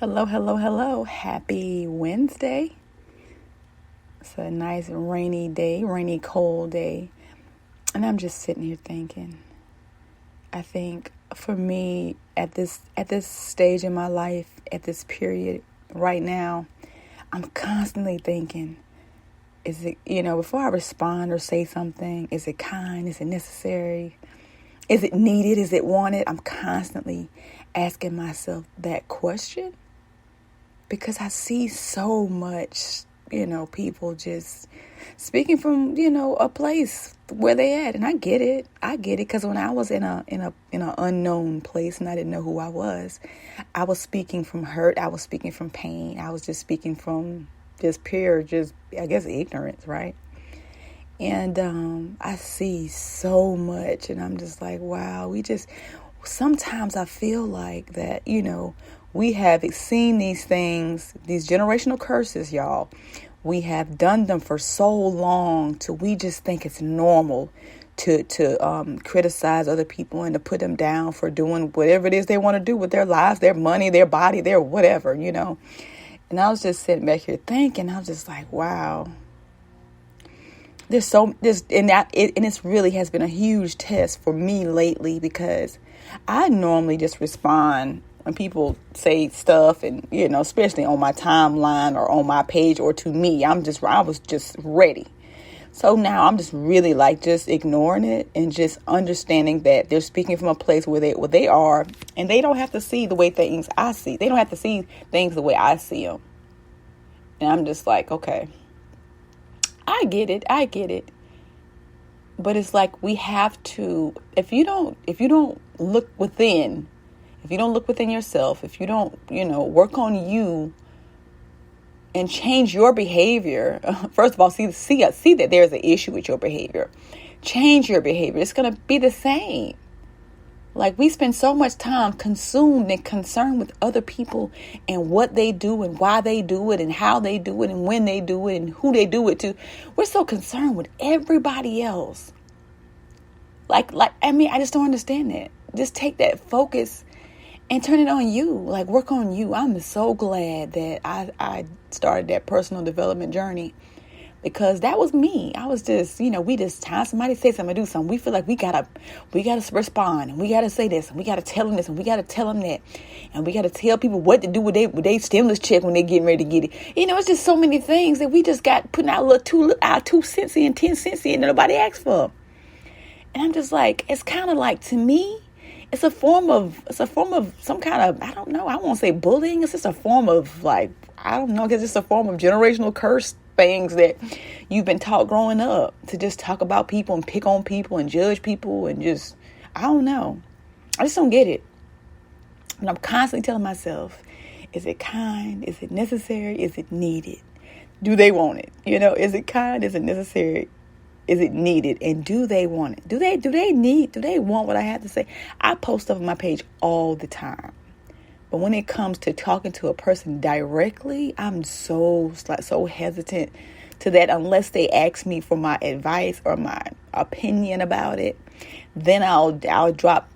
Hello, hello, hello. Happy Wednesday. It's a nice rainy day, rainy, cold day. And I'm just sitting here thinking. I think for me at this stage in my life, at this period right now, I'm constantly thinking, is it, before I respond or say something, is it kind? Is it necessary? Is it needed? Is it wanted? I'm constantly asking myself that question. Because I see so much, people just speaking from, a place where they at. And I get it. Because when I was in an unknown place and I didn't know who I was speaking from hurt. I was speaking from pain. I was just speaking from just pure, ignorance, right? And I see so much and I'm just like, wow, sometimes I feel like that, we have seen these things, these generational curses, y'all. We have done them for so long till we just think it's normal to criticize other people and to put them down for doing whatever it is they want to do with their lives, their money, their body, their whatever, And I was just sitting back here thinking, I was just like, wow. This really has been a huge test for me lately because I normally just respond when people say stuff and, especially on my timeline or on my page or to me, I was just ready. So now I'm just really just ignoring it and just understanding that they're speaking from a place where they are and they don't have to see the way things I see. They don't have to see things the way I see them. And I'm just like, okay, I get it. But it's like we have to, if you don't look within, if you don't look within yourself, if you don't, work on you and change your behavior, first of all, see that there's an issue with your behavior. Change your behavior. It's going to be the same. Like we spend so much time consumed and concerned with other people and what they do and why they do it and how they do it and when they do it and who they do it to. We're so concerned with everybody else. I just don't understand that. Just take that focus and turn it on you, work on you. I'm so glad that I started that personal development journey because that was me. I was just, time somebody say something, do something. We feel like we gotta respond and we gotta say this and we gotta tell them this and we gotta tell them that. And we gotta tell people what to do with their stimulus check when they're getting ready to get it. It's just so many things that we just got putting our 2 cents in, 10 cents in that nobody asked for. And I'm just like, it's kind of like, to me, it's a form of some kind of, I don't know, I won't say bullying. It's just a form of I don't know, because it's a form of generational curse things that you've been taught growing up to just talk about people and pick on people and judge people and just, I don't know. I just don't get it. And I'm constantly telling myself, is it kind? Is it necessary? Is it needed? Do they want it? Is it kind? Is it necessary? Is it needed? And do they want it? Do they want what I have to say? I post stuff on my page all the time. But when it comes to talking to a person directly, I'm so hesitant to that unless they ask me for my advice or my opinion about it. Then I'll drop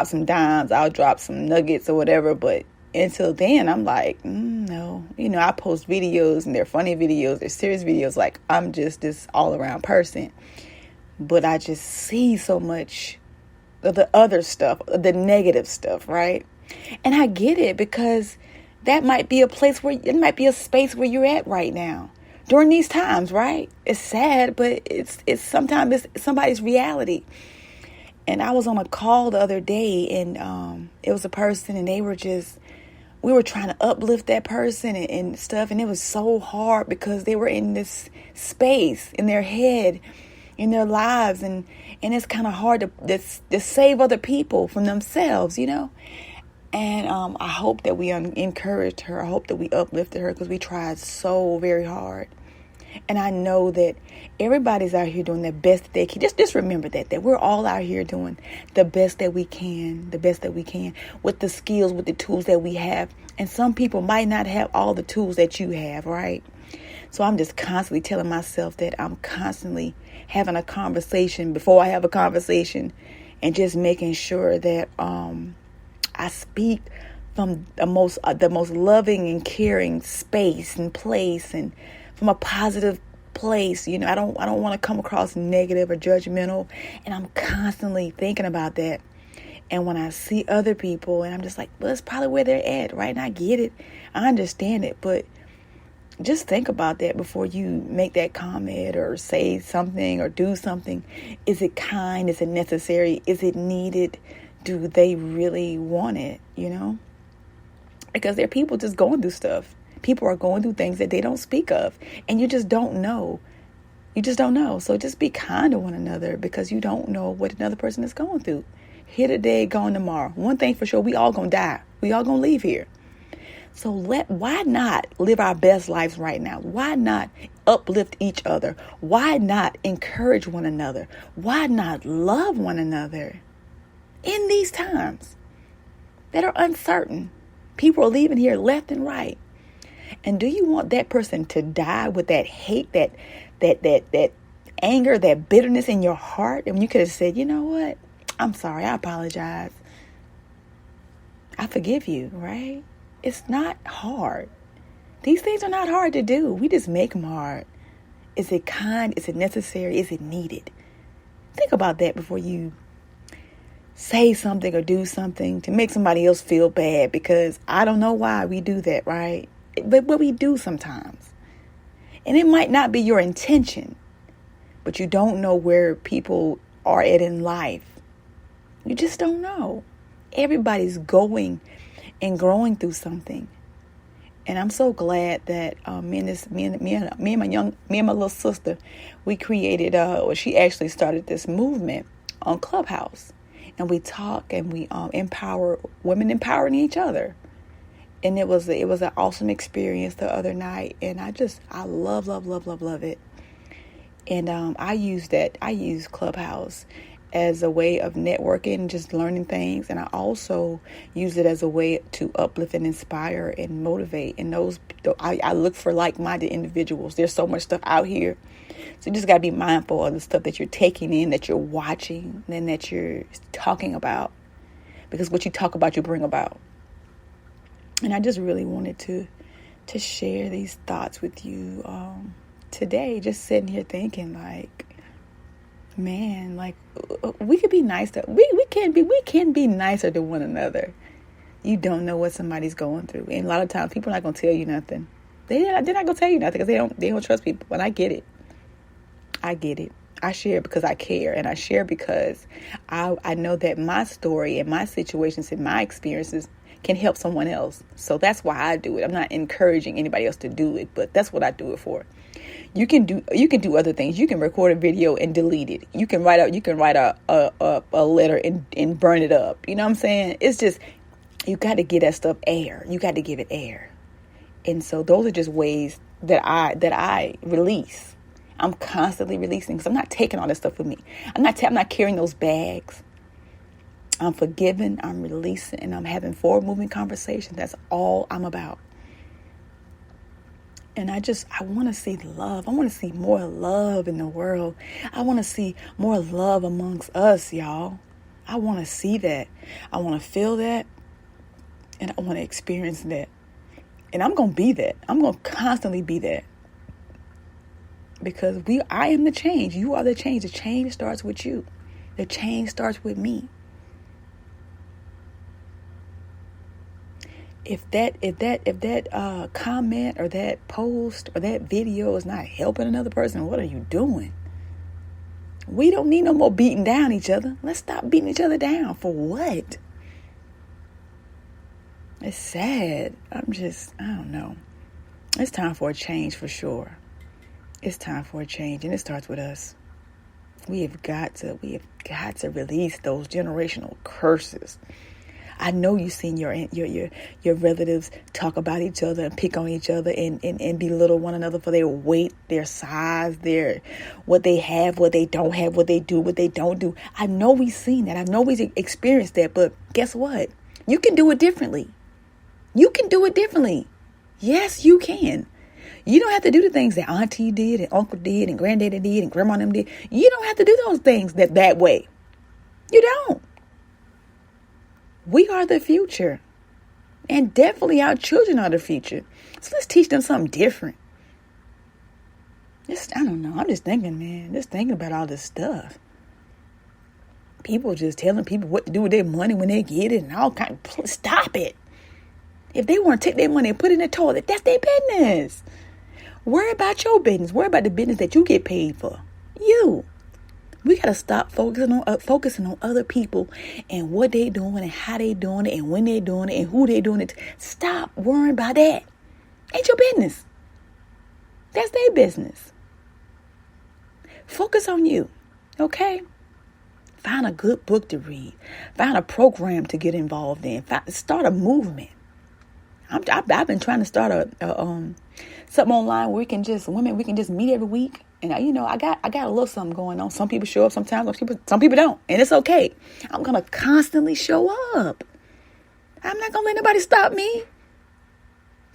some dimes, I'll drop some nuggets or whatever, but until then, I'm like, no. I post videos and they're funny videos, they're serious videos. I'm just this all around person. But I just see so much of the other stuff, the negative stuff, right? And I get it because that might be it might be a space where you're at right now during these times, right? It's sad, but it's sometimes it's somebody's reality. And I was on a call the other day and it was a person and we were trying to uplift that person and stuff. And it was so hard because they were in this space in their head, in their lives. And it's kind of hard to save other people from themselves, And I hope that we encouraged her. I hope that we uplifted her because we tried so very hard. And I know that everybody's out here doing the best that they can. Just remember that we're all out here doing the best that we can, with the skills, with the tools that we have. And some people might not have all the tools that you have, right? So I'm just constantly telling myself that I'm constantly having a conversation before I have a conversation and just making sure that I speak from the most loving and caring space and place, and from a positive place. You know, I don't want to come across negative or judgmental, and I'm constantly thinking about that. And when I see other people, and I'm just like, well, that's probably where they're at, right? And I get it, I understand it, but just think about that before you make that comment or say something or do something. Is it kind? Is it necessary? Is it needed? Do they really want it? You know, because there are people just going through stuff. People are going through things that they don't speak of, and you just don't know. You just don't know. So just be kind to one another, because you don't know what another person is going through. Here today, gone tomorrow. One thing for sure, we all gonna die. We all gonna leave here. So why not live our best lives right now? Why not uplift each other? Why not encourage one another? Why not love one another in these times that are uncertain? People are leaving here left and right. And do you want that person to die with that hate, that anger, that bitterness in your heart? And you could have said, you know what? I'm sorry. I apologize. I forgive you, right? It's not hard. These things are not hard to do. We just make them hard. Is it kind? Is it necessary? Is it needed? Think about that before you say something or do something to make somebody else feel bad, because I don't know why we do that, right? But what we do sometimes. And it might not be your intention, but you don't know where people are at in life. You just don't know. Everybody's going and growing through something. And I'm so glad that me and my little sister, we created, she actually started this movement on Clubhouse. And we talk and we empower women, empowering each other. And it was an awesome experience the other night. And I love it. And I use Clubhouse as a way of networking and just learning things. And I also use it as a way to uplift and inspire and motivate. And I look for like-minded individuals. There's so much stuff out here. So you just got to be mindful of the stuff that you're taking in, that you're watching, and that you're talking about. Because what you talk about, you bring about. And I just really wanted to share these thoughts with you today. Just sitting here thinking, like, man, like, we could be nicer. We can be nicer to one another. You don't know what somebody's going through, and a lot of times people are not going to tell you nothing. They're not going to tell you nothing because they don't trust people. And I get it. I share because I care, and I share because I know that my story and my situations and my experiences can help someone else. So that's why I do it. I'm not encouraging anybody else to do it, but that's what I do it for. You can do other things. You can record a video and delete it. You can write a letter and burn it up. You know what I'm saying? It's just, you got to give that stuff air. You got to give it air. And so those are just ways that I release. I'm constantly releasing, because I'm not taking all this stuff with me. I'm not carrying those bags. I'm forgiving, I'm releasing, and I'm having forward-moving conversations. That's all I'm about. And I want to see love. I want to see more love in the world. I want to see more love amongst us, y'all. I want to see that. I want to feel that. And I want to experience that. And I'm going to be that. I'm going to constantly be that. Because I am the change. You are the change. The change starts with you. The change starts with me. If that comment or that post or that video is not helping another person, what are you doing? We don't need no more beating down each other. Let's stop beating each other down. For what? It's sad. I don't know. It's time for a change for sure. It's time for a change, and it starts with us. We have got to release those generational curses. I know you've seen your relatives talk about each other and pick on each other and belittle one another for their weight, their size, what they have, what they don't have, what they do, what they don't do. I know we've seen that. I know we've experienced that. But guess what? You can do it differently. You can do it differently. Yes, you can. You don't have to do the things that auntie did and uncle did and granddaddy did and grandma and them did. You don't have to do those things that way. You don't. We are the future. And definitely our children are the future. So let's teach them something different. I don't know. I'm just thinking, man. Just thinking about all this stuff. People just telling people what to do with their money when they get it and all kind of. Stop it. If they want to take their money and put it in the toilet, that's their business. Worry about your business. Worry about the business that you get paid for. You. We got to stop focusing on other people and what they doing and how they doing it and when they doing it and who they doing it to. Stop worrying about that. Ain't your business. That's their business. Focus on you. Okay? Find a good book to read. Find a program to get involved in. Start a movement. I've been trying to start something online where we can just meet every week. And I got a little something going on. Some people show up sometimes, some people don't. And it's okay. I'm going to constantly show up. I'm not going to let nobody stop me.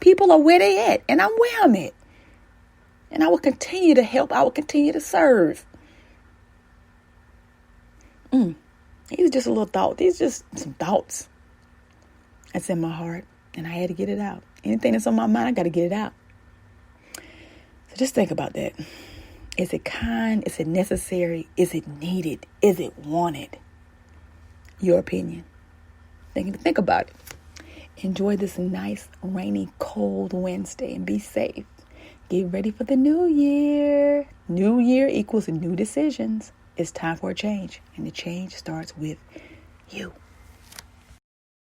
People are where they at, and I'm where I'm at. And I will continue to help. I will continue to serve. These are just a little thought. These are just some thoughts that's in my heart. And I had to get it out. Anything that's on my mind, I got to get it out. So just think about that. Is it kind? Is it necessary? Is it needed? Is it wanted? Your opinion. Think about it. Enjoy this nice, rainy, cold Wednesday and be safe. Get ready for the new year. New year equals new decisions. It's time for a change. And the change starts with you.